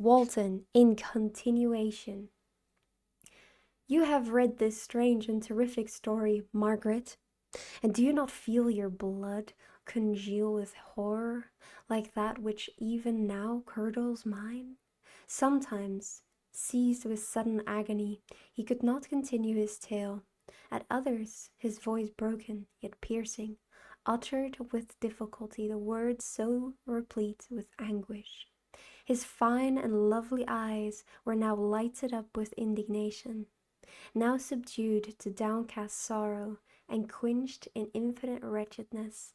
Walton, in continuation. You have read this strange and terrific story, Margaret, and do you not feel your blood congeal with horror, like that which even now curdles mine? Sometimes, seized with sudden agony, he could not continue his tale. At others, his voice broken, yet piercing, uttered with difficulty the words so replete with anguish. His fine and lovely eyes were now lighted up with indignation, now subdued to downcast sorrow, and quenched in infinite wretchedness.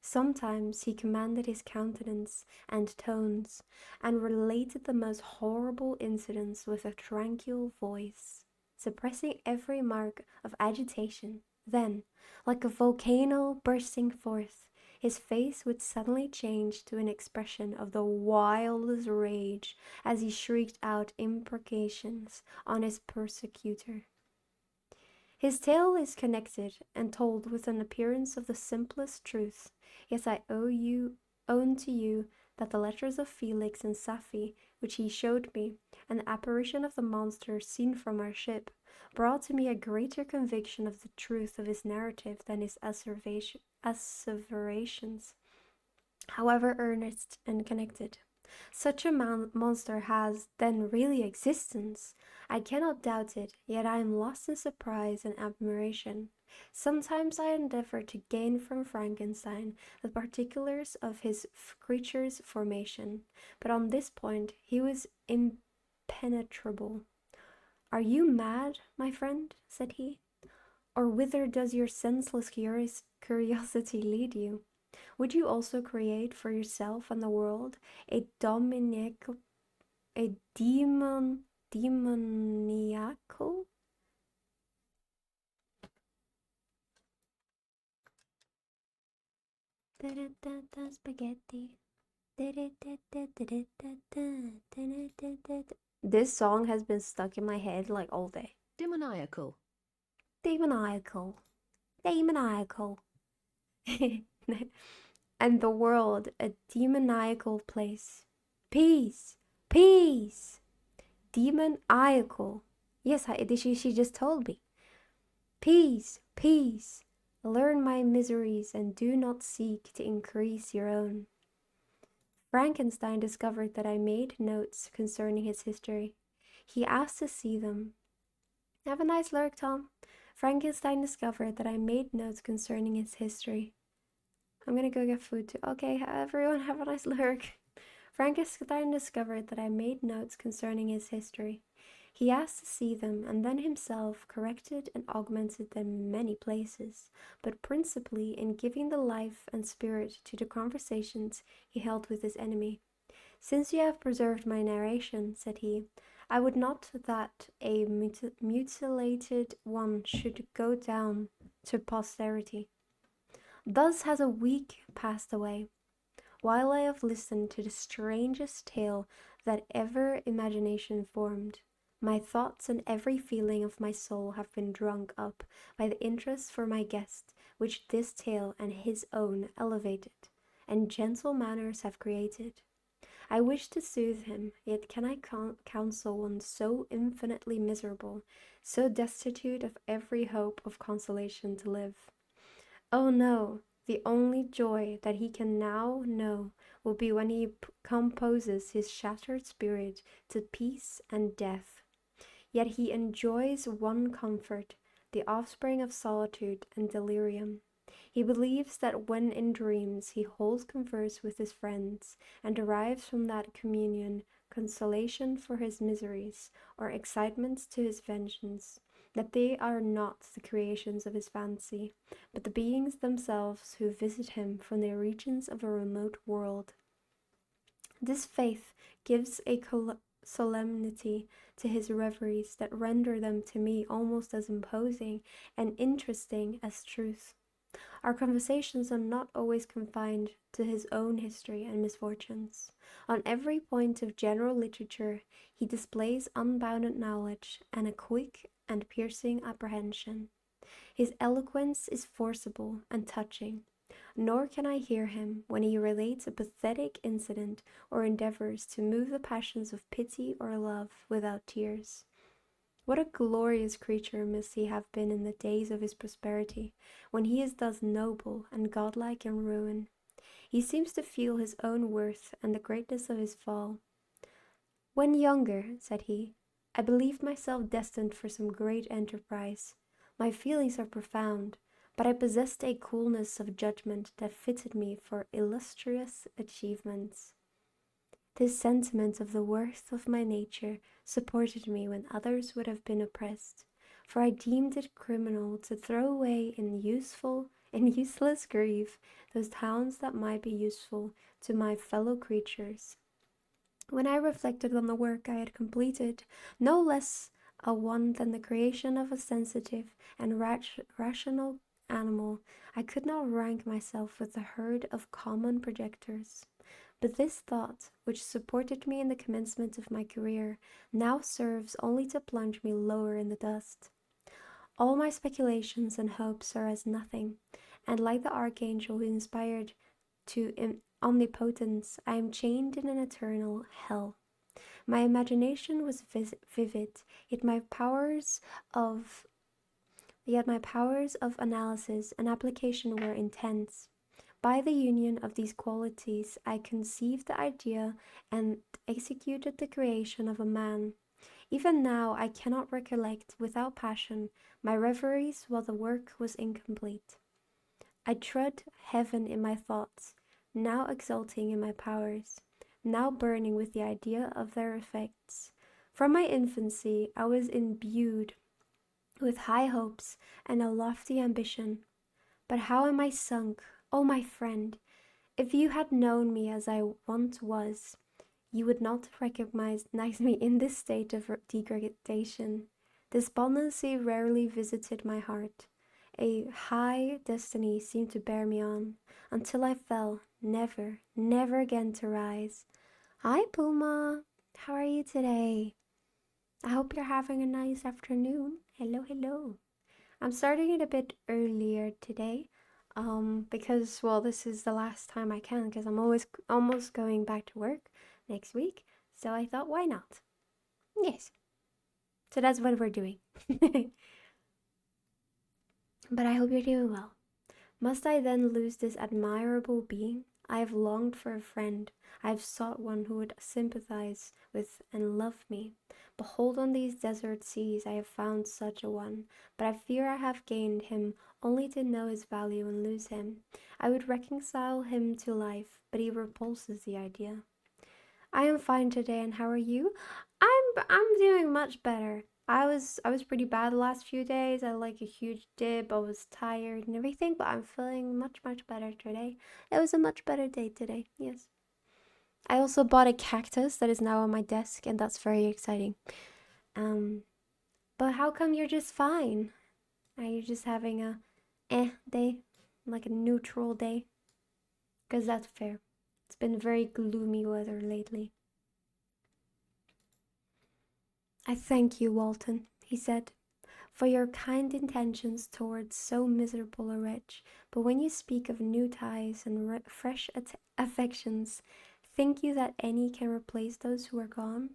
Sometimes he commanded his countenance and tones, and related the most horrible incidents with a tranquil voice, suppressing every mark of agitation. Then, like a volcano bursting forth, his face would suddenly change to an expression of the wildest rage as he shrieked out imprecations on his persecutor. His tale is connected and told with an appearance of the simplest truth, yet I own to you that the letters of Felix and Safie, which he showed me, and the apparition of the monster seen from our ship, brought to me a greater conviction of the truth of his narrative than his asseverations, however earnest and connected. Such a monster has, then, really existence. I cannot doubt it, yet I am lost in surprise and admiration. Sometimes I endeavor to gain from Frankenstein the particulars of his creature's formation, but on this point he was impenetrable. Are you mad, my friend? Said he. Or whither does your senseless curiosity lead you? Would you also create for yourself and the world a demoniacal spaghetti? This song has been stuck in my head like all day. Demoniacal. Demoniacal. Demoniacal. And the world a demoniacal place. Peace, peace, demoniacal. Yes, she just told me. Peace, peace. Learn my miseries and do not seek to increase your own. Frankenstein discovered that I made notes concerning his history. He asked to see them. Have a nice lurk, Tom. Frankenstein discovered that I made notes concerning his history. I'm gonna go get food too. Okay, everyone have a nice lurk. Frankenstein discovered that I made notes concerning his history. He asked to see them, and then himself corrected and augmented them in many places, but principally in giving the life and spirit to the conversations he held with his enemy. Since you have preserved my narration, said he, I would not that a mutilated one should go down to posterity. Thus has a week passed away, while I have listened to the strangest tale that ever imagination formed. My thoughts and every feeling of my soul have been drunk up by the interest for my guest, which this tale and his own elevated, and gentle manners have created. I wish to soothe him, yet can I counsel one so infinitely miserable, so destitute of every hope of consolation to live? Oh no, the only joy that he can now know will be when he composes his shattered spirit to peace and death. Yet he enjoys one comfort, the offspring of solitude and delirium. He believes that when in dreams he holds converse with his friends, and derives from that communion consolation for his miseries, or excitements to his vengeance, that they are not the creations of his fancy, but the beings themselves who visit him from the regions of a remote world. This faith gives a solemnity to his reveries that render them to me almost as imposing and interesting as truth. Our conversations are not always confined to his own history and misfortunes. On every point of general literature he displays unbounded knowledge and a quick and piercing apprehension. His eloquence is forcible and touching. Nor can I hear him when he relates a pathetic incident or endeavors to move the passions of pity or love without tears. What a glorious creature must he have been in the days of his prosperity, when he is thus noble and godlike in ruin. He seems to feel his own worth and the greatness of his fall. When younger, said he, I believed myself destined for some great enterprise. My feelings are profound, but I possessed a coolness of judgment that fitted me for illustrious achievements. This sentiment of the worth of my nature supported me when others would have been oppressed, for I deemed it criminal to throw away in useless grief those talents that might be useful to my fellow creatures. When I reflected on the work I had completed, no less a one than the creation of a sensitive and rational animal, I could not rank myself with the herd of common projectors. But this thought, which supported me in the commencement of my career, now serves only to plunge me lower in the dust. All my speculations and hopes are as nothing, and like the archangel who inspired to omnipotence, I am chained in an eternal hell. My imagination was vivid, of yet my powers of analysis and application were intense. By the union of these qualities, I conceived the idea and executed the creation of a man. Even now I cannot recollect without passion my reveries while the work was incomplete. I trod heaven in my thoughts, now exulting in my powers, now burning with the idea of their effects. From my infancy I was imbued with high hopes and a lofty ambition. But how am I sunk, O my friend! If you had known me as I once was, you would not recognize me in this state of degradation. Despondency rarely visited my heart. A high destiny seemed to bear me on, until I fell, never, never again to rise. Hi, Puma. How are you today? I hope you're having a nice afternoon. Hello, hello. I'm starting it a bit earlier today, because, well, this is the last time I can, because I'm almost going back to work next week. So I thought, why not? Yes. So that's what we're doing. But I hope you're doing well. Must I then lose this admirable being? I have longed for a friend. I have sought one who would sympathize with and love me. Behold, on these desert seas I have found such a one, but I fear I have gained him only to know his value and lose him. I would reconcile him to life, but he repulses the idea. I am fine today, and how are you? I'm doing much better. I was pretty bad the last few days. I had like a huge dip. I was tired and everything, but I'm feeling much better today. It was a much better day today. Yes. I also bought a cactus that is now on my desk, and that's very exciting. But how come you're just fine? Are you just having a day, like a neutral day? Because that's fair. It's been very gloomy weather lately. I thank you, Walton, he said, for your kind intentions towards so miserable a wretch, but when you speak of new ties and fresh affections, think you that any can replace those who are gone?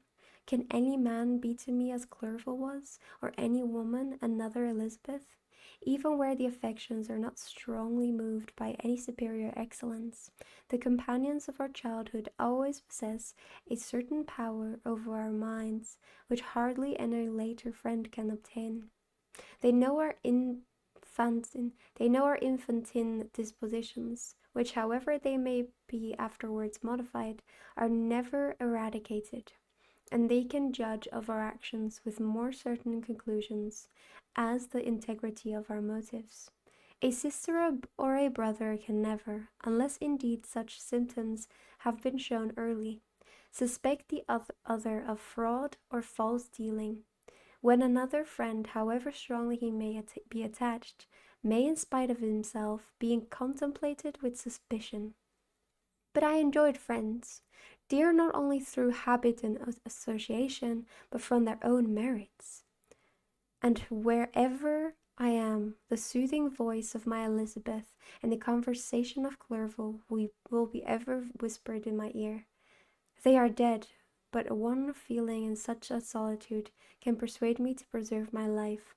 Can any man be to me as Clerval was, or any woman another Elizabeth? Even where the affections are not strongly moved by any superior excellence, the companions of our childhood always possess a certain power over our minds which hardly any later friend can obtain. They know our infantine dispositions, which, however they may be afterwards modified, are never eradicated, and they can judge of our actions with more certain conclusions as the integrity of our motives. A sister or a brother can never, unless indeed such symptoms have been shown early, suspect the other of fraud or false dealing, when another friend, however strongly he may be attached, may, in spite of himself, be contemplated with suspicion. But I enjoyed friends, dear not only through habit and association, but from their own merits. And wherever I am the soothing voice of my Elizabeth, and the conversation of Clerval will be ever whispered in my ear. They are dead, but one feeling in such a solitude can persuade me to preserve my life.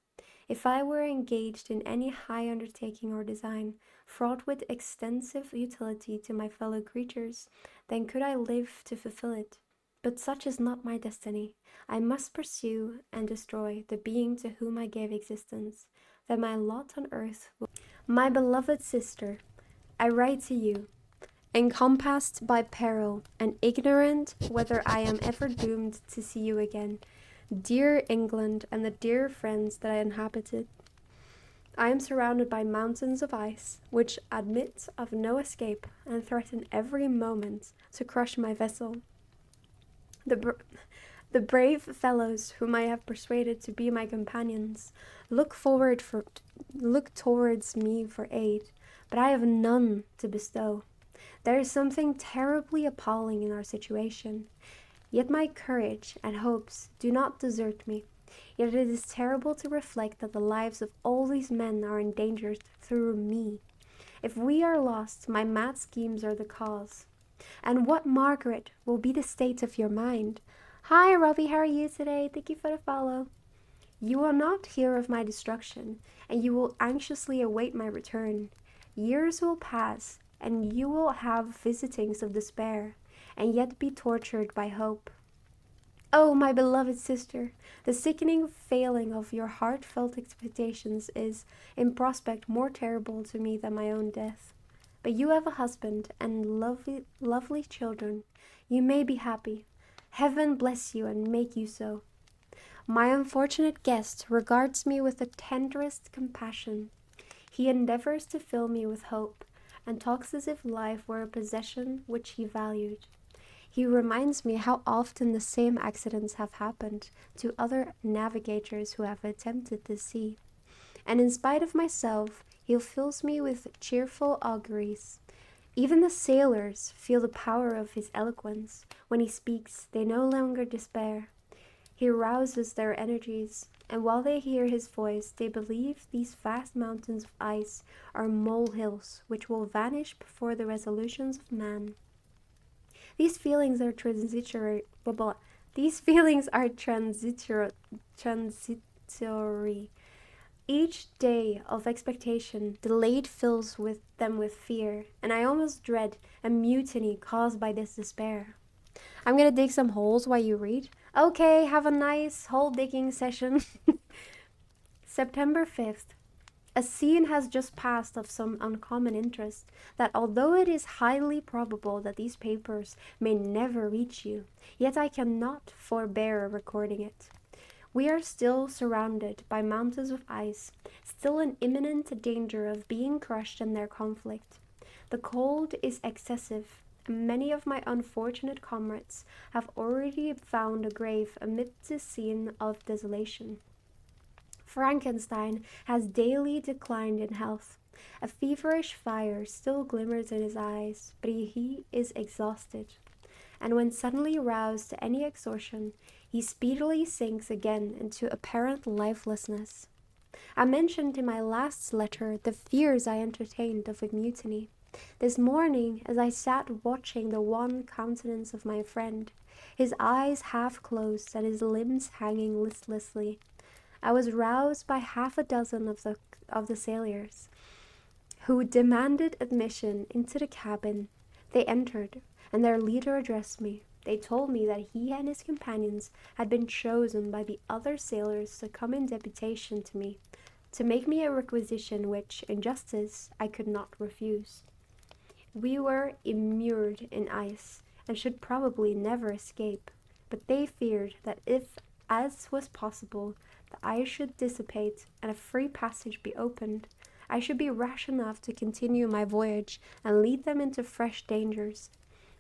If I were engaged in any high undertaking or design, fraught with extensive utility to my fellow creatures, then could I live to fulfill it. But such is not my destiny. I must pursue and destroy the being to whom I gave existence, that my lot on earth will. My beloved sister, I write to you, encompassed by peril, and ignorant whether I am ever doomed to see you again, dear England and the dear friends that I inhabited. I am surrounded by mountains of ice, which admit of no escape, and threaten every moment to crush my vessel. The brave fellows whom I have persuaded to be my companions look towards me for aid, but I have none to bestow. There is something terribly appalling in our situation. Yet my courage and hopes do not desert me. Yet it is terrible to reflect that the lives of all these men are endangered through me. If we are lost, my mad schemes are the cause. And what, Margaret, will be the state of your mind? Hi, Robbie, how are you today? Thank you for the follow. You will not hear of my destruction, and you will anxiously await my return. Years will pass, and you will have visitings of despair, and yet be tortured by hope. Oh, my beloved sister, the sickening failing of your heartfelt expectations is, in prospect, more terrible to me than my own death. But you have a husband and lovely children. You may be happy. Heaven bless you and make you so. My unfortunate guest regards me with the tenderest compassion. He endeavors to fill me with hope, and talks as if life were a possession which he valued. He reminds me how often the same accidents have happened to other navigators who have attempted the sea. And in spite of myself, he fills me with cheerful auguries. Even the sailors feel the power of his eloquence. When he speaks, they no longer despair. He rouses their energies, and while they hear his voice, they believe these vast mountains of ice are molehills which will vanish before the resolutions of man. These feelings are transitory. Transitory. Each day of expectation delayed fills them with fear, and I almost dread a mutiny caused by this despair. I'm gonna dig some holes while you read. Okay, have a nice hole digging session. September 5th. A scene has just passed of some uncommon interest, that although it is highly probable that these papers may never reach you, yet I cannot forbear recording it. We are still surrounded by mountains of ice, still in imminent danger of being crushed in their conflict. The cold is excessive, and many of my unfortunate comrades have already found a grave amid this scene of desolation. Frankenstein has daily declined in health. A feverish fire still glimmers in his eyes, but he is exhausted, and when suddenly roused to any exertion, he speedily sinks again into apparent lifelessness. I mentioned in my last letter the fears I entertained of a mutiny. This morning, as I sat watching the wan countenance of my friend, his eyes half closed and his limbs hanging listlessly, I was roused by half a dozen of the sailors, who demanded admission into the cabin. They entered, and their leader addressed me. They told me that he and his companions had been chosen by the other sailors to come in deputation to me, to make me a requisition which, in justice, I could not refuse. We were immured in ice, and should probably never escape, but they feared that if, as was possible, the ice should dissipate and a free passage be opened, I should be rash enough to continue my voyage and lead them into fresh dangers,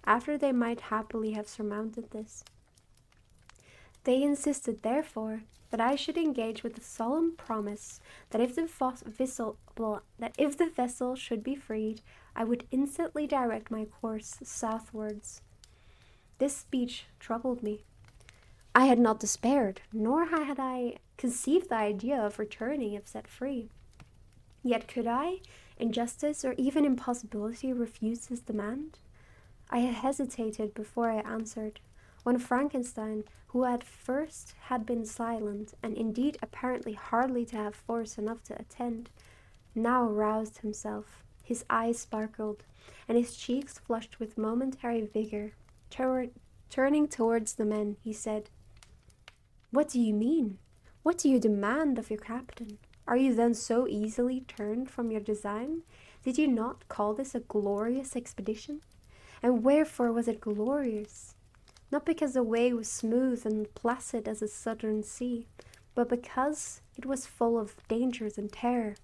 after they might happily have surmounted this. They insisted, therefore, that I should engage with a solemn promise that if the vessel should be freed, I would instantly direct my course southwards. This speech troubled me. I had not despaired, nor had I conceive the idea of returning if set free. Yet could I, in justice or even impossibility, refuse his demand? I hesitated before I answered, when Frankenstein, who at first had been silent, and indeed apparently hardly to have force enough to attend, now roused himself. His eyes sparkled, and his cheeks flushed with momentary vigor. Turning towards the men, he said, "What do you mean? What do you demand of your captain? Are you then so easily turned from your design? Did you not call this a glorious expedition? And wherefore was it glorious? Not because the way was smooth and placid as a southern sea, but because it was full of dangers and terror.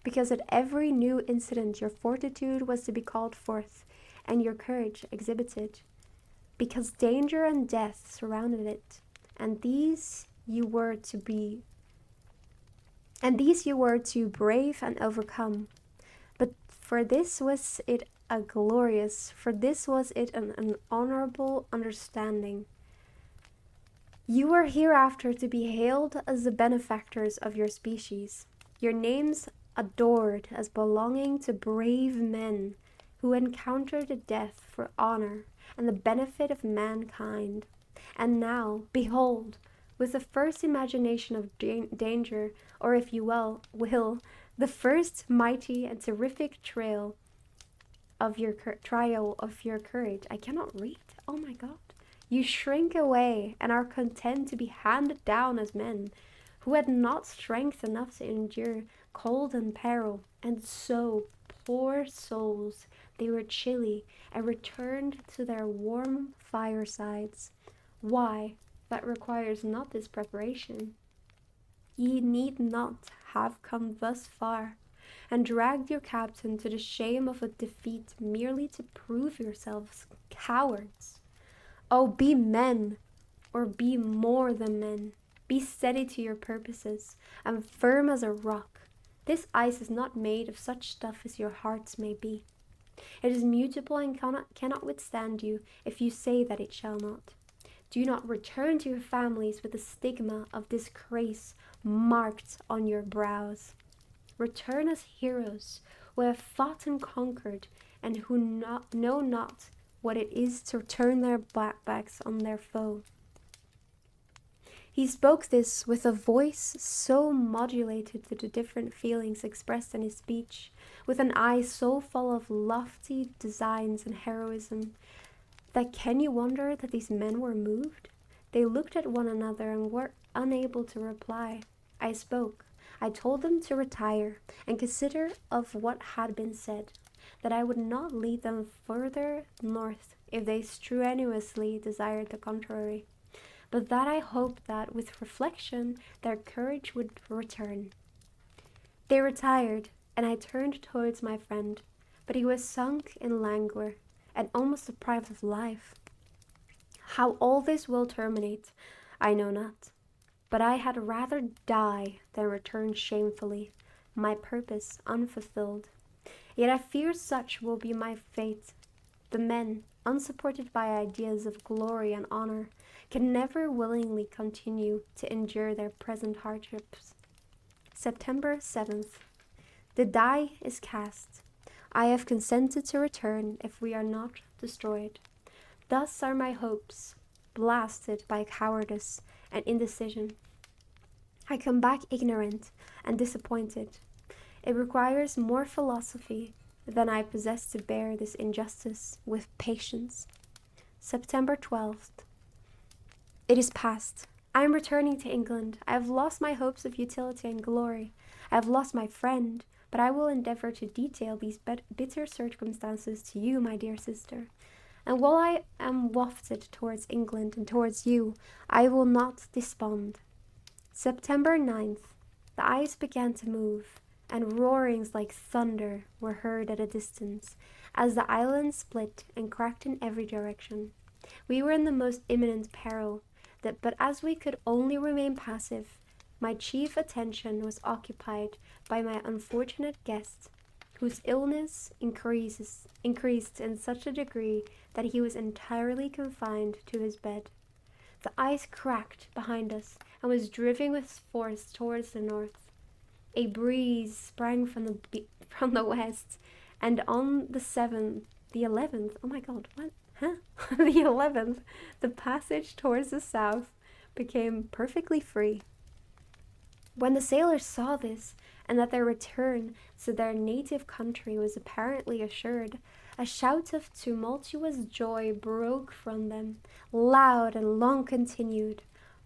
Because at every new incident your fortitude was to be called forth, and your courage exhibited. Because danger and death surrounded it, and these you were to brave and overcome. But for this was it an honorable understanding. You were hereafter to be hailed as the benefactors of your species, your names adored as belonging to brave men who encountered death for honor and the benefit of mankind. And now, behold, with the first imagination of danger, or if you will, the first mighty and terrific trial of your courage. I cannot read. Oh my God. You shrink away and are content to be handed down as men who had not strength enough to endure cold and peril, and so, poor souls, they were chilly and returned to their warm firesides. Why, that requires not this preparation. Ye need not have come thus far, and dragged your captain to the shame of a defeat merely to prove yourselves cowards. Oh, be men, or be more than men. Be steady to your purposes, and firm as a rock. This ice is not made of such stuff as your hearts may be. It is mutable and cannot withstand you if you say that it shall not. Do not return to your families with the stigma of disgrace marked on your brows. Return as heroes who have fought and conquered, and who know not what it is to turn their backs on their foe." He spoke this with a voice so modulated to the different feelings expressed in his speech, with an eye so full of lofty designs and heroism, that can you wonder that these men were moved? They looked at one another and were unable to reply. I spoke. I told them to retire and consider of what had been said, that I would not lead them further north if they strenuously desired the contrary, but that I hoped that with reflection their courage would return. They retired, and I turned towards my friend, but he was sunk in languor and almost deprived of life. How all this will terminate, I know not, but I had rather die than return shamefully, my purpose unfulfilled. Yet I fear such will be my fate. The men, unsupported by ideas of glory and honor, can never willingly continue to endure their present hardships. September 7th. The die is cast. I have consented to return if we are not destroyed. Thus are my hopes blasted by cowardice and indecision. I come back ignorant and disappointed. It requires more philosophy than I possess to bear this injustice with patience. September 12th. It is past. I am returning to England. I have lost my hopes of utility and glory. I have lost my friend, but I will endeavor to detail these bitter circumstances to you, my dear sister. And while I am wafted towards England and towards you, I will not despond. September 9th. The ice began to move, and roarings like thunder were heard at a distance, as the island split and cracked in every direction. We were in the most imminent peril, but as we could only remain passive, my chief attention was occupied by my unfortunate guest, whose illness increased in such a degree that he was entirely confined to his bed. The ice cracked behind us and was driving with force towards the north. A breeze sprang from the west, and on the 11th, oh my god, what? Huh? The 11th, the passage towards the south became perfectly free. When the sailors saw this, and that their return to their native country was apparently assured, a shout of tumultuous joy broke from them, loud and long continued.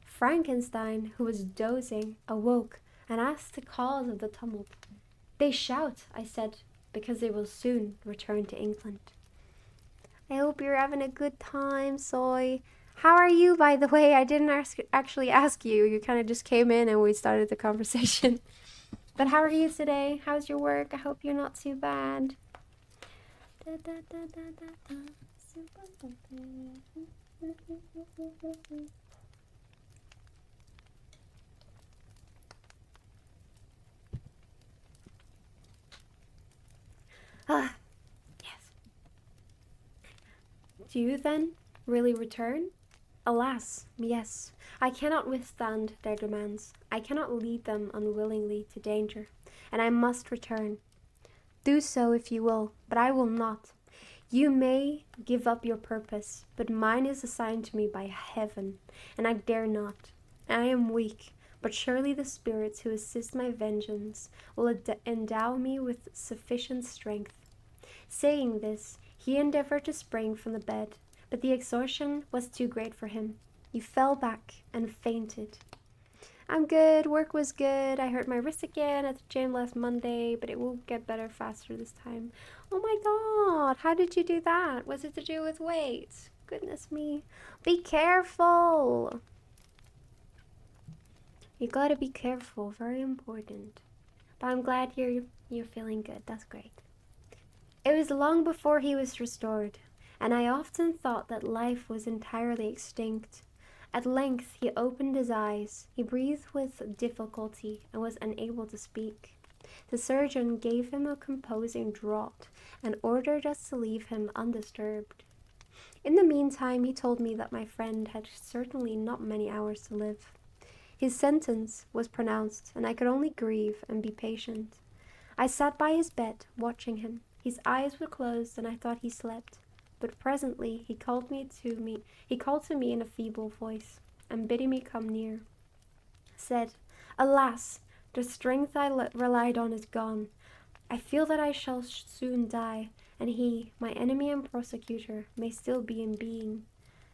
Frankenstein, who was dozing, awoke and asked the cause of the tumult. They shout, I said, because they will soon return to England. I hope you're having a good time, Soy. How are you, by the way? I didn't actually ask you. You kind of just came in and we started the conversation. But how are you today? How's your work? I hope you're not too bad. Ah, yes. Do you then really return? Alas, yes. I cannot withstand their demands. I cannot lead them unwillingly to danger, and I must return. Do so if you will, but I will not. You may give up your purpose, but mine is assigned to me by heaven, and I dare not. I am weak, but surely the spirits who assist my vengeance will endow me with sufficient strength. Saying this, he endeavored to spring from the bed, but the exhaustion was too great for him. He fell back and fainted. I'm good. Work was good. I hurt my wrist again at the gym last Monday, but it will get better faster this time. Oh my god. How did you do that? Was it to do with weights? Goodness me. Be careful. You gotta be careful. Very important. But I'm glad you're feeling good. That's great. It was long before he was restored, and I often thought that life was entirely extinct. At length he opened his eyes. He breathed with difficulty and was unable to speak. The surgeon gave him a composing draught and ordered us to leave him undisturbed. In the meantime, he told me that my friend had certainly not many hours to live. His sentence was pronounced, and I could only grieve and be patient. I sat by his bed, watching him. His eyes were closed, and I thought he slept. But presently he called to me in a feeble voice, and bidding me come near, said, Alas, the strength I relied on is gone. I feel that I shall soon die, and he, my enemy and persecutor, may still be in being.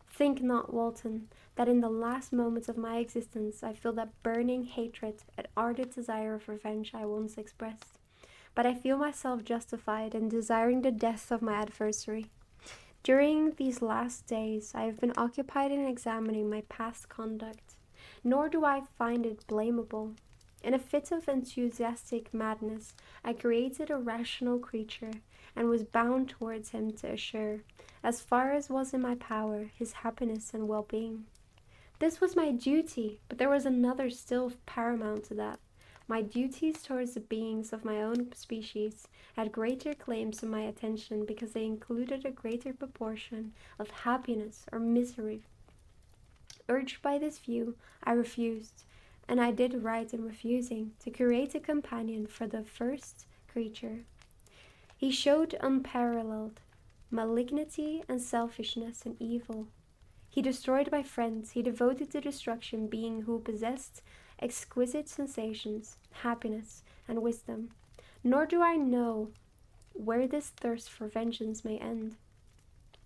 Think not, Walton, that in the last moments of my existence I feel that burning hatred and ardent desire of revenge I once expressed. But I feel myself justified in desiring the death of my adversary. During these last days, I have been occupied in examining my past conduct, nor do I find it blamable. In a fit of enthusiastic madness, I created a rational creature, and was bound towards him to assure, as far as was in my power, his happiness and well-being. This was my duty, but there was another still paramount to that. My duties towards the beings of my own species had greater claims on my attention because they included a greater proportion of happiness or misery. Urged by this view, I refused, and I did right in refusing, to create a companion for the first creature. He showed unparalleled malignity and selfishness and evil. He destroyed my friends. He devoted to destruction being who possessed exquisite sensations, happiness, and wisdom. Nor do I know where this thirst for vengeance may end.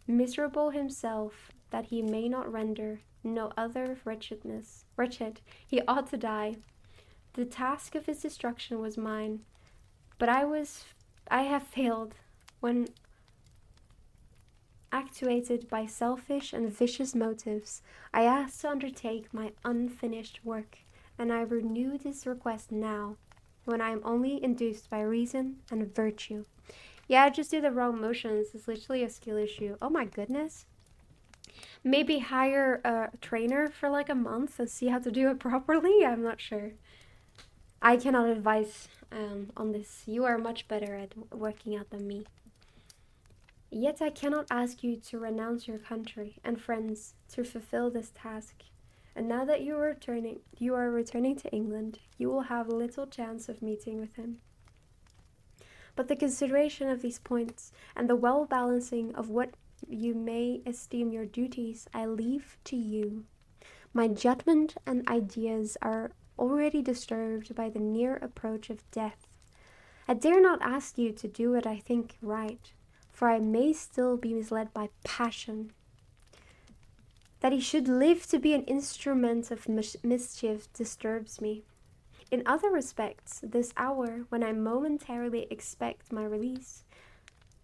Miserable himself, that he may not render no other wretched, he ought to die. The task of his destruction was mine, but I have failed when actuated by selfish and vicious motives. I asked to undertake my unfinished work, and I renew this request now, when I am only induced by reason and virtue. Yeah, I just do the wrong motions. It's literally a skill issue. Oh my goodness. Maybe hire a trainer for like a month and see how to do it properly? I'm not sure. I cannot advise on this. You are much better at working out than me. Yet I cannot ask you to renounce your country and friends to fulfill this task. And now that you are returning to England, you will have little chance of meeting with him. But the consideration of these points and the well balancing of what you may esteem your duties, I leave to you. My judgment and ideas are already disturbed by the near approach of death. I dare not ask you to do what I think right, for I may still be misled by passion. That he should live to be an instrument of mischief disturbs me. In other respects, this hour, when I momentarily expect my release,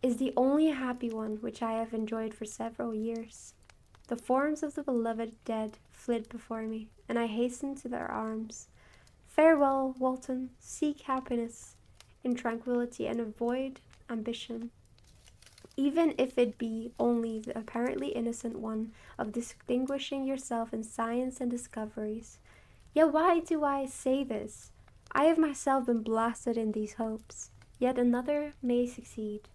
is the only happy one which I have enjoyed for several years. The forms of the beloved dead flit before me, and I hasten to their arms. Farewell, Walton. Seek happiness in tranquillity and avoid ambition, even if it be only the apparently innocent one of distinguishing yourself in science and discoveries. Yet why do I say this? I have myself been blasted in these hopes. Yet another may succeed.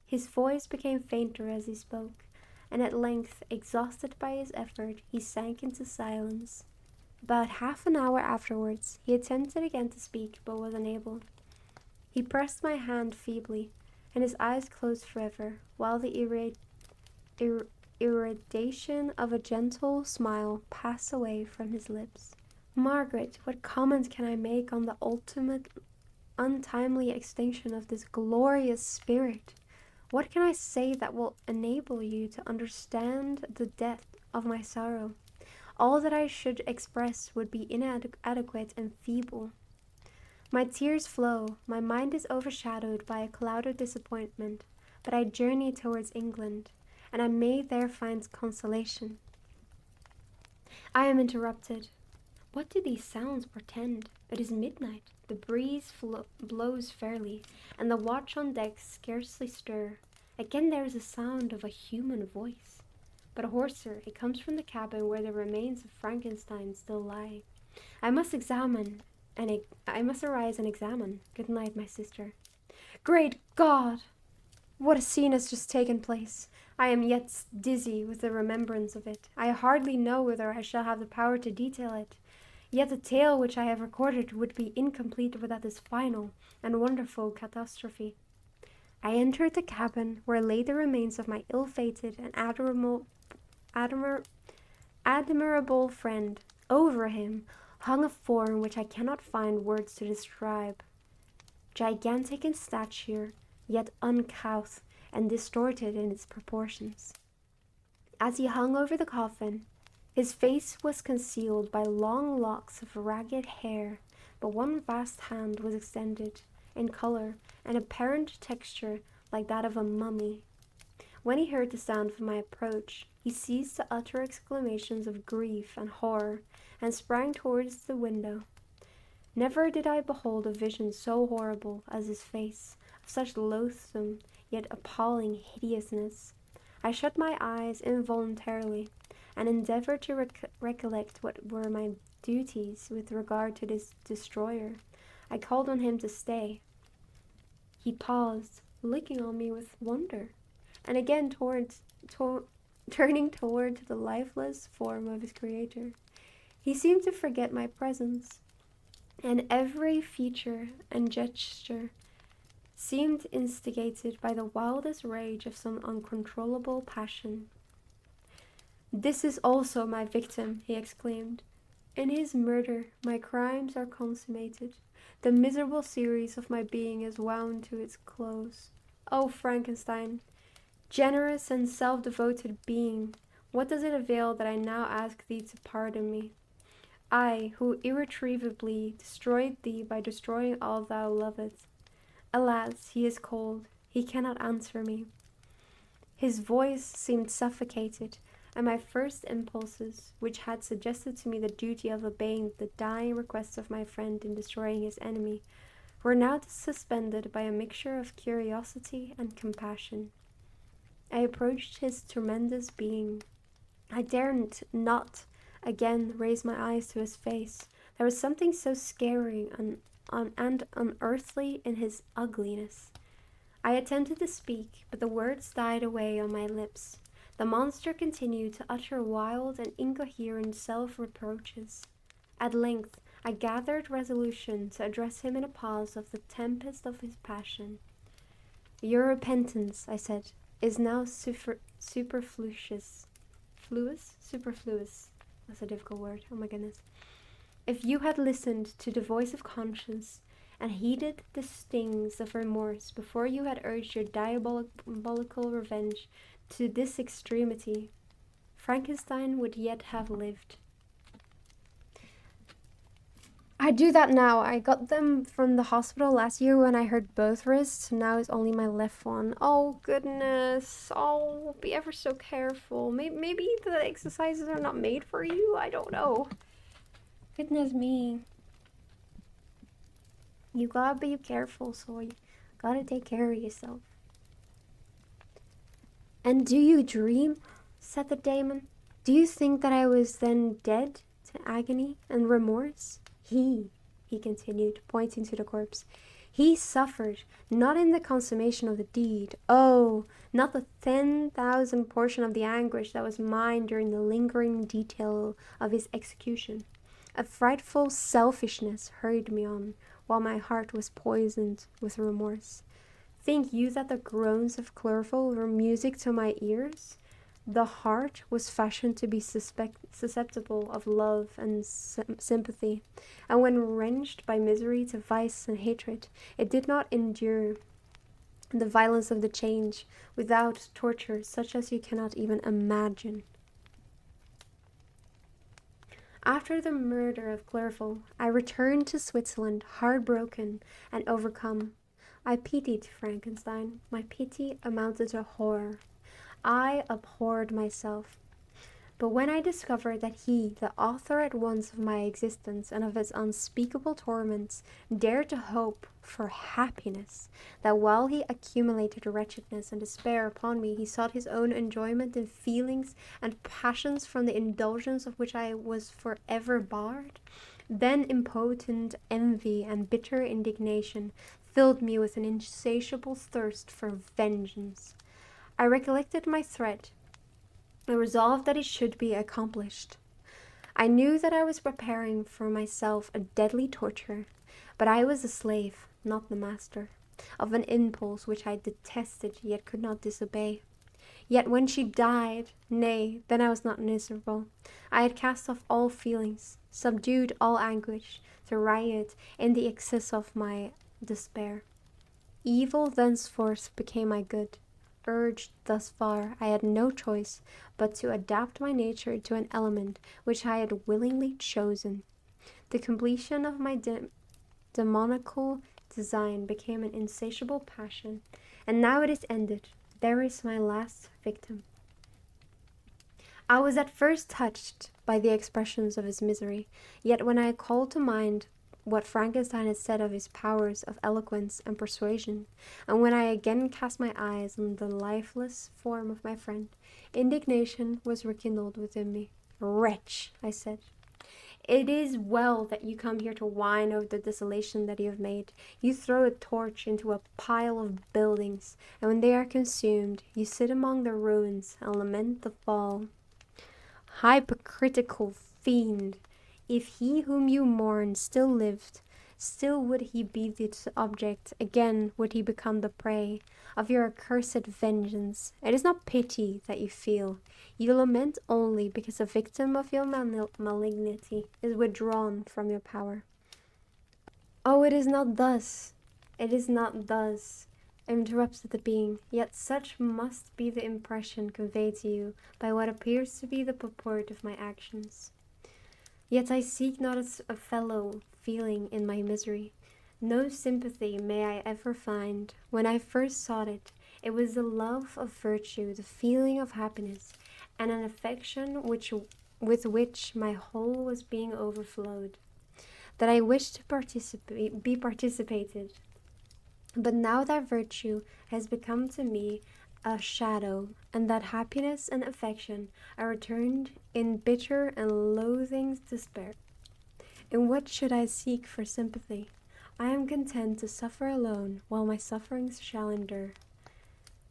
His voice became fainter as he spoke, and at length, exhausted by his effort, he sank into silence. About half an hour afterwards, he attempted again to speak, but was unable. He pressed my hand feebly, and his eyes closed forever, while the irradiation of a gentle smile passed away from his lips. Margaret, what comment can I make on the ultimate untimely extinction of this glorious spirit? What can I say that will enable you to understand the depth of my sorrow? All that I should express would be inadequate and feeble. My tears flow, my mind is overshadowed by a cloud of disappointment, but I journey towards England, and I may there find consolation. I am interrupted. What do these sounds portend? It is midnight. The breeze blows fairly, and the watch on deck scarcely stir. Again there is a sound of a human voice, but hoarser. It comes from the cabin where the remains of Frankenstein still lie. I must arise and examine. Good night, my sister. Great God! What a scene has just taken place! I am yet dizzy with the remembrance of it. I hardly know whether I shall have the power to detail it. Yet the tale which I have recorded would be incomplete without this final and wonderful catastrophe. I entered the cabin where lay the remains of my ill-fated and admirable friend. Over him hung a form which I cannot find words to describe. Gigantic in stature, yet uncouth and distorted in its proportions. As he hung over the coffin, his face was concealed by long locks of ragged hair, but one vast hand was extended, in color and apparent texture like that of a mummy. When he heard the sound of my approach, he ceased to utter exclamations of grief and horror, and sprang towards the window. Never did I behold a vision so horrible as his face, of such loathsome yet appalling hideousness. I shut my eyes involuntarily, and endeavored to recollect what were my duties with regard to this destroyer. I called on him to stay. He paused, looking on me with wonder, and again turning toward the lifeless form of his creator. He seemed to forget my presence, and every feature and gesture seemed instigated by the wildest rage of some uncontrollable passion. "This is also my victim," he exclaimed. "In his murder my crimes are consummated. The miserable series of my being is wound to its close. O Frankenstein, generous and self-devoted being, what does it avail that I now ask thee to pardon me? I, who irretrievably destroyed thee by destroying all thou lovedst. Alas, he is cold. He cannot answer me." His voice seemed suffocated, and my first impulses, which had suggested to me the duty of obeying the dying requests of my friend in destroying his enemy, were now suspended by a mixture of curiosity and compassion. I approached his tremendous being. I dared not again raise my eyes to his face. There was something so scaring and unearthly in his ugliness. I attempted to speak, but the words died away on my lips. The monster continued to utter wild and incoherent self-reproaches. At length, I gathered resolution to address him in a pause of the tempest of his passion. Your repentance, I said, is now superfluous. Superfluous. That's a difficult word. Oh my goodness. If you had listened to the voice of conscience and heeded the stings of remorse before you had urged your diabolical revenge to this extremity, Frankenstein would yet have lived. I do that now. I got them from the hospital last year when I hurt both wrists. Now it's only my left one. Oh, goodness. Oh, be ever so careful. Maybe the exercises are not made for you. I don't know. Goodness me. You gotta be careful, so you gotta take care of yourself. And do you dream? Said the daemon. Do you think that I was then dead to agony and remorse? He continued, pointing to the corpse, he suffered, not in the consummation of the deed. Oh, not the 10,000 portion of the anguish that was mine during the lingering detail of his execution. A frightful selfishness hurried me on, while my heart was poisoned with remorse. Think you that the groans of chlorophyll were music to my ears? The heart was fashioned to be susceptible of love and sympathy, and when wrenched by misery to vice and hatred, it did not endure the violence of the change without torture such as you cannot even imagine. After the murder of Chlorophyll, I returned to Switzerland heartbroken and overcome. I pitied Frankenstein. My pity amounted to horror. I abhorred myself. But when I discovered that he, the author at once of my existence and of its unspeakable torments, dared to hope for happiness, that while he accumulated wretchedness and despair upon me, he sought his own enjoyment in feelings and passions from the indulgence of which I was forever barred, then impotent envy and bitter indignation filled me with an insatiable thirst for vengeance. I recollected my threat. I resolved that it should be accomplished. I knew that I was preparing for myself a deadly torture, but I was a slave, not the master, of an impulse which I detested yet could not disobey. Yet when she died, nay, then I was not miserable. I had cast off all feelings, subdued all anguish, to riot in the excess of my despair. Evil thenceforth became my good. Urged thus far, I had no choice but to adapt my nature to an element which I had willingly chosen. The completion of my demoniacal design became an insatiable passion, and now it is ended. There is my last victim. I was at first touched by the expressions of his misery, yet when I called to mind what Frankenstein had said of his powers of eloquence and persuasion, and when I again cast my eyes on the lifeless form of my friend, indignation was rekindled within me. Wretch, I said, it is well that you come here to whine over the desolation that you have made. You throw a torch into a pile of buildings, and when they are consumed, you sit among the ruins and lament the fall. Hypocritical fiend! If he whom you mourn still lived, still would he be the object, again would he become the prey of your accursed vengeance. It is not pity that you feel. You lament only because a victim of your malignity is withdrawn from your power. Oh, it is not thus. It is not thus, interrupted the being, yet such must be the impression conveyed to you by what appears to be the purport of my actions. Yet I seek not a fellow feeling in my misery. No sympathy may I ever find. When I first sought it, it was the love of virtue, the feeling of happiness, and an affection with which my whole was being overflowed, that I wished to be participated. But now that virtue has become to me a shadow, and that happiness and affection are returned in bitter and loathing despair. In what should I seek for sympathy? I am content to suffer alone, while my sufferings shall endure.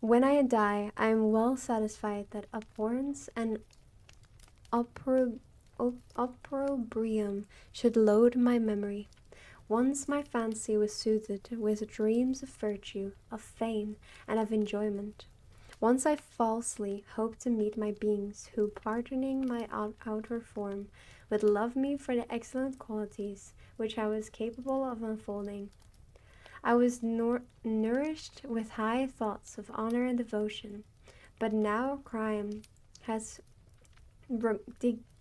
When I die, I am well satisfied that abhorrence and opprobrium should load my memory. Once my fancy was soothed with dreams of virtue, of fame, and of enjoyment. Once I falsely hoped to meet my beings who, pardoning my outer form, would love me for the excellent qualities which I was capable of unfolding. I was nourished with high thoughts of honor and devotion, but now crime has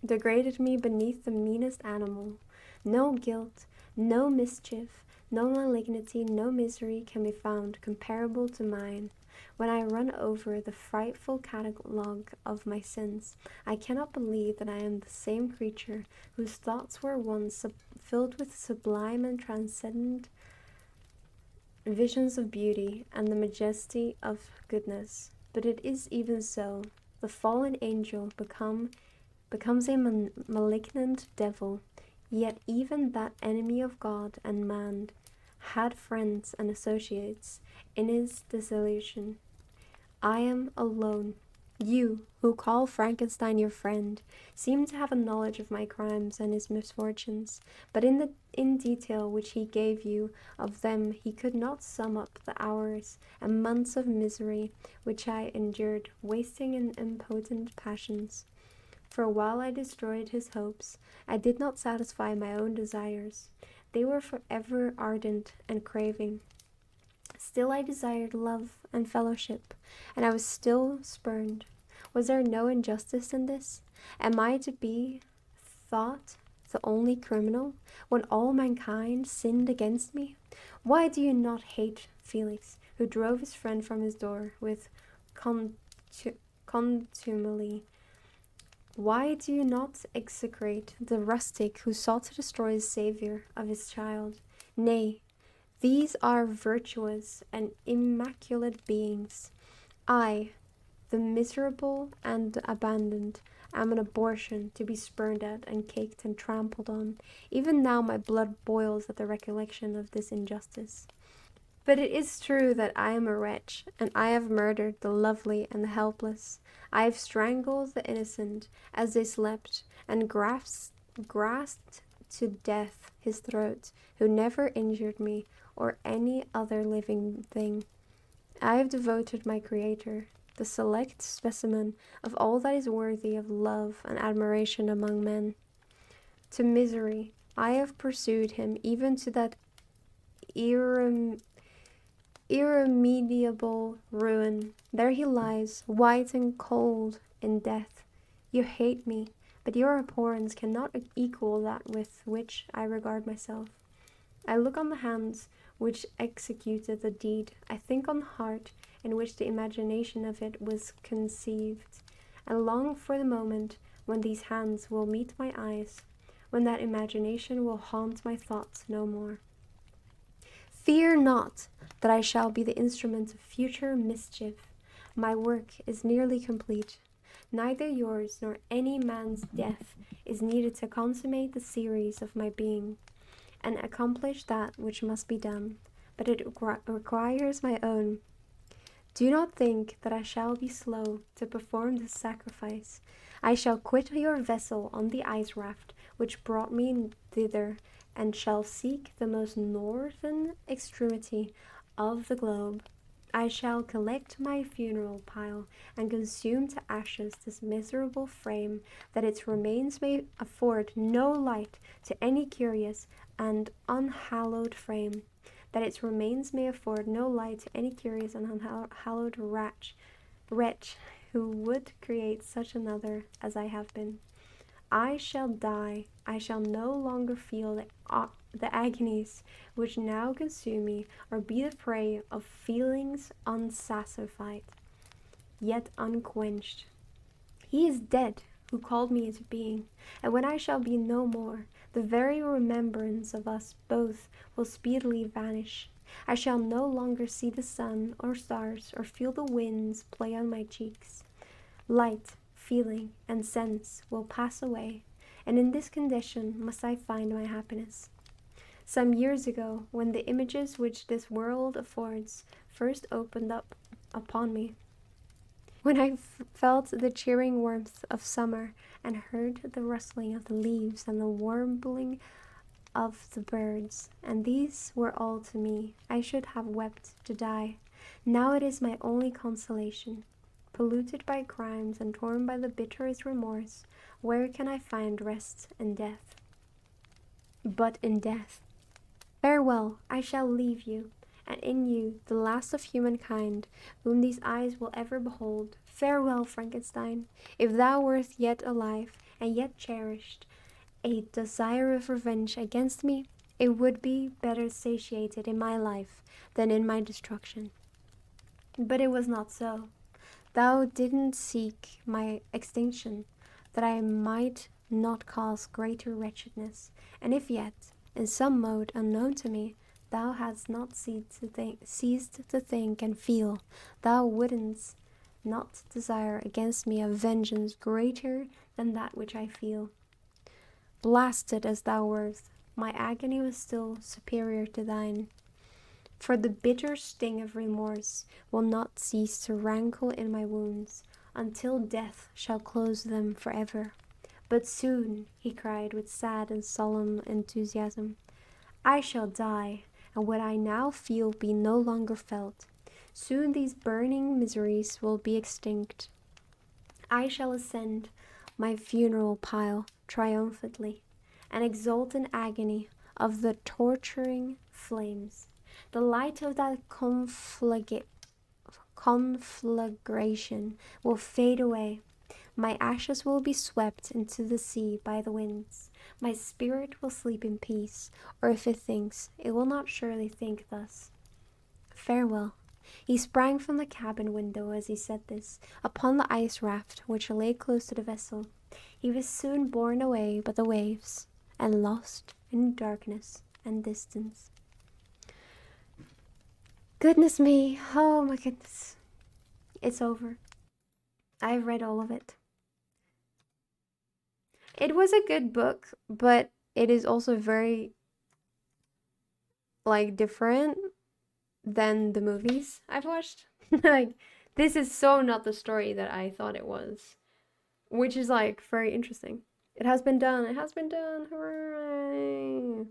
degraded me beneath the meanest animal. No guilt, no mischief, no malignity, no misery can be found comparable to mine. When I run over the frightful catalogue of my sins, I cannot believe that I am the same creature whose thoughts were once filled with sublime and transcendent visions of beauty and the majesty of goodness. But it is even so. The fallen angel becomes a malignant devil, yet even that enemy of God and man had friends and associates in his dissolution. I am alone. You, who call Frankenstein your friend, seem to have a knowledge of my crimes and his misfortunes, but in detail which he gave you of them he could not sum up the hours and months of misery which I endured, wasting in impotent passions. For while I destroyed his hopes, I did not satisfy my own desires. They were forever ardent and craving. Still I desired love and fellowship, and I was still spurned. Was there no injustice in this? Am I to be thought the only criminal, when all mankind sinned against me? Why do you not hate Felix, who drove his friend from his door with contumely? Why do you not execrate the rustic who sought to destroy the Saviour of his child? Nay, these are virtuous and immaculate beings. I, the miserable and abandoned, am an abortion to be spurned at and caked and trampled on. Even now my blood boils at the recollection of this injustice. But it is true that I am a wretch, and I have murdered the lovely and the helpless. I have strangled the innocent as they slept, and grasped to death his throat, who never injured me or any other living thing. I have devoted my Creator, the select specimen of all that is worthy of love and admiration among men, to misery. I have pursued him even to that irremediable ruin. There he lies, white and cold in death. You hate me, but your abhorrence cannot equal that with which I regard myself. I look on the hands which executed the deed. I think on the heart in which the imagination of it was conceived, and long for the moment when these hands will meet my eyes, when that imagination will haunt my thoughts no more. Fear not that I shall be the instrument of future mischief. My work is nearly complete. Neither yours nor any man's death is needed to consummate the series of my being, and accomplish that which must be done, but it requires my own. Do not think that I shall be slow to perform this sacrifice. I shall quit your vessel on the ice raft which brought me thither, and shall seek the most northern extremity of the globe. I shall collect my funeral pile and consume to ashes this miserable frame, that its remains may afford no light to any curious and unhallowed frame, that its remains may afford no light to any curious and unhallowed wretch who would create such another as I have been. I shall die. I shall no longer feel the agonies which now consume me, or be the prey of feelings unsatisfied, yet unquenched. He is dead who called me into being, and when I shall be no more, the very remembrance of us both will speedily vanish. I shall no longer see the sun or stars, or feel the winds play on my cheeks. Light, feeling, and sense will pass away, and in this condition must I find my happiness. Some years ago, when the images which this world affords first opened up upon me, when I felt the cheering warmth of summer and heard the rustling of the leaves and the warbling of the birds, and these were all to me, I should have wept to die. Now it is my only consolation. Polluted by crimes and torn by the bitterest remorse, where can I find rest in death? But in death. Farewell, I shall leave you, and in you the last of humankind, whom these eyes will ever behold. Farewell, Frankenstein. If thou wert yet alive, and yet cherished a desire of revenge against me, it would be better satiated in my life than in my destruction. But it was not so. Thou didn't seek my extinction, that I might not cause greater wretchedness, and if yet, in some mode unknown to me, thou hadst not ceased to think and feel, thou wouldst not desire against me a vengeance greater than that which I feel. Blasted as thou wert, my agony was still superior to thine. For the bitter sting of remorse will not cease to rankle in my wounds, until death shall close them forever. But soon, he cried with sad and solemn enthusiasm, I shall die, and what I now feel be no longer felt. Soon these burning miseries will be extinct. I shall ascend my funeral pile triumphantly, and exult in agony of the torturing flames. The light of that conflagration will fade away. My ashes will be swept into the sea by the winds. My spirit will sleep in peace, or if it thinks, it will not surely think thus. Farewell. He sprang from the cabin window as he said this, upon the ice raft which lay close to the vessel. He was soon borne away by the waves, and lost in darkness and distance. Goodness me, oh my goodness. It's over. I've read all of it. It was a good book, but it is also very, different than the movies I've watched. This is so not the story that I thought it was, which is, very interesting. It has been done, hooray!